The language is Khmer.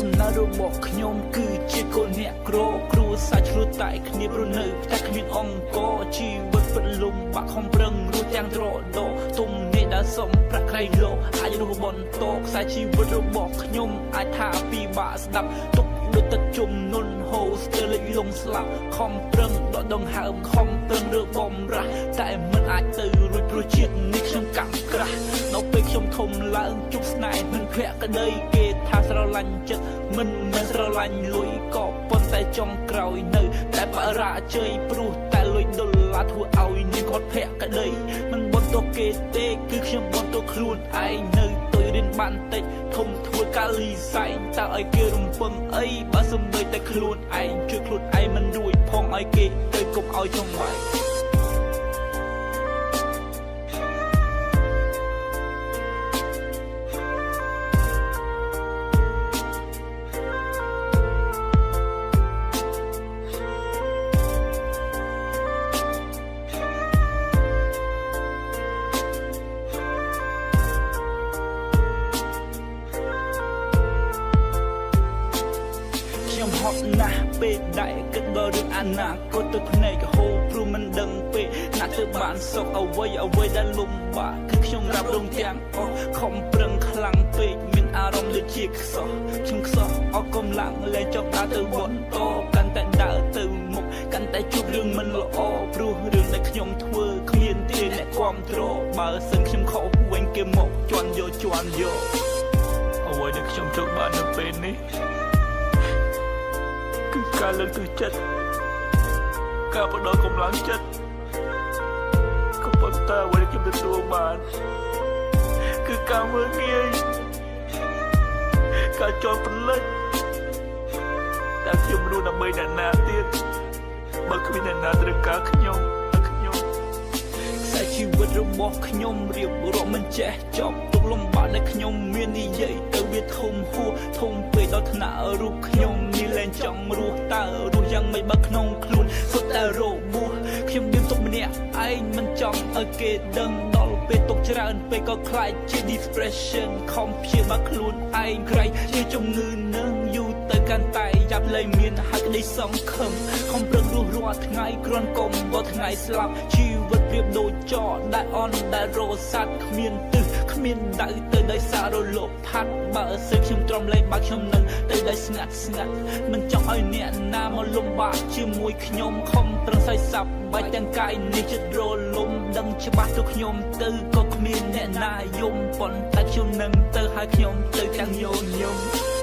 កំណើតរបស់ខ្ញុំគឺជាកូនអ្នកក្រគ្រួសារឆ្លួតតែគ្នាប្រនៅតែគ្មានអង្គជីវិតពិតលំបាកខំប្រឹងរស់ទាំងត្រដោទុំនេះដែលសំប្រាក់ក្រៃលោកអាចរស់បន្តខ្សែជីវិតរបស់ខ្ញុំអាចថាពិបាកស្ដាប់ទុកដូចទឹកជំនន់ហូរស្ទើរលិចលង់ស្លាប់ខំប្រឹងដកដង្ហើមខំប្រឹងរើបំរះតែមិនអាចទៅរួចព្រោះជាតិនេះខ្ញុំកាំក្រាស់នៅពេលខ្ញុំធំឡើងជប់ស្នេហ៍មិនភក្តីគេថាស្រឡាញ់ចិត្តមិនមែនស្រឡាញ់លុយក៏ប៉ុន្តែចុងក្រោយនៅតែបរាជ័យព្រោះតែលុយដុល្លារធ្វើឲ្យនាងគាត់ភក្តីមិនបន្ទោសគេទេគឺខ្ញុំបន្ទោសខ្លួនឯងនៅទុយរៀនបានតិចធំធ្វើការលីសែងតើឲ្យគេរំពឹងអីបើសំបីតែខ្លួនឯងជួយខ្លួនឯងមិនរួចផងឲ្យគេទៅកុំឲ្យចង់វាយហត់ណាស់ពេលដែលគិតដល់រឿងអនាគតទៅភ្នែកហូរព្រោះមិនដឹងពេលណាទៅបានសុខអ្វីដែលលំបាកគឺខ្ញុំរាប់រងទាំងអស់ខំប្រឹងខ្លាំងពេកមានអារម្មណ៍ដូចជាខ្សោះខ្ញុំខ្សោះអស់កម្លាំងលែងចង់ដើរទៅបន្តកាន់តែដើរទៅមុខកាន់តែជួបរឿងមិនល្អព្រោះរឿងដែលខ្ញុំធ្វើគ្មានទេអ្នកគ្រប់គ្រងបើសិនខ្ញុំខុសវិញគេមកជន់យកអ្វីដែលខ្ញុំចង់បាននៅពេលនេះគឺការលើកទឹកចិត្តការផ្ដល់កម្លាំងចិត្តក៏ប៉ុន្តែអ្វីដែលខ្ញុំទទួលបានគឺការមើលងាយការចោលប្រលិចតែខ្ញុំรู้ដើម្បីអ្នកណាទៀតបើគ្មានអ្នកណាត្រូវការខ្ញុំខ្សែជីវិតរបស់ខ្ញុំរៀបរាប់មិនចេះចប់ទុកលំបាកដែលខ្ញុំមាននិយាយទៅវាធំហួសធំពេកដល់ថ្នាក់រូបខ្ញុំនេះលែងចង់រស់តើរស់យ៉ាងម៉េចបើក្នុងខ្លួនសុទ្ធតែរបួសខ្ញុំមានទុកម្នាក់ឯងមិនចង់ឲ្យគេដឹងដល់ពេលទុកច្រើនពេកក៏ខ្លាចជា depression ខំព្យាបាលខ្លួនឯងក្រៃជាជំងឺនឹងយូរទៅកាន់តែយ៉ាប់លែងមានហាក់ក្តីសង្ឃឹមខំប្រឹងរស់រាល់ថ្ងៃគ្រាន់កុំដល់ថ្ងៃស្លាប់ជីវិតប្រៀបដូចចោដែលអន់ដែលរសាត់គ្មានទិសគ្មានដៅទៅដោយសាររលកផាត់បើសិនខ្ញុំទ្រាំលែងបើខ្ញុំនឹងទៅដោយស្ងាត់មិនចង់ឲ្យអ្នកណាមកលំបាកជាមួយខ្ញុំខំប្រឹងសៃសាប់បាច់ទាំងកាយនេះចិត្តរលំដឹងច្បាស់ទៅខ្ញុំទៅក៏គ្មានអ្នកណាយំប៉ុន្តែខ្ញុំនឹងទៅឲ្យខ្ញុំទៅទាំងញញឹម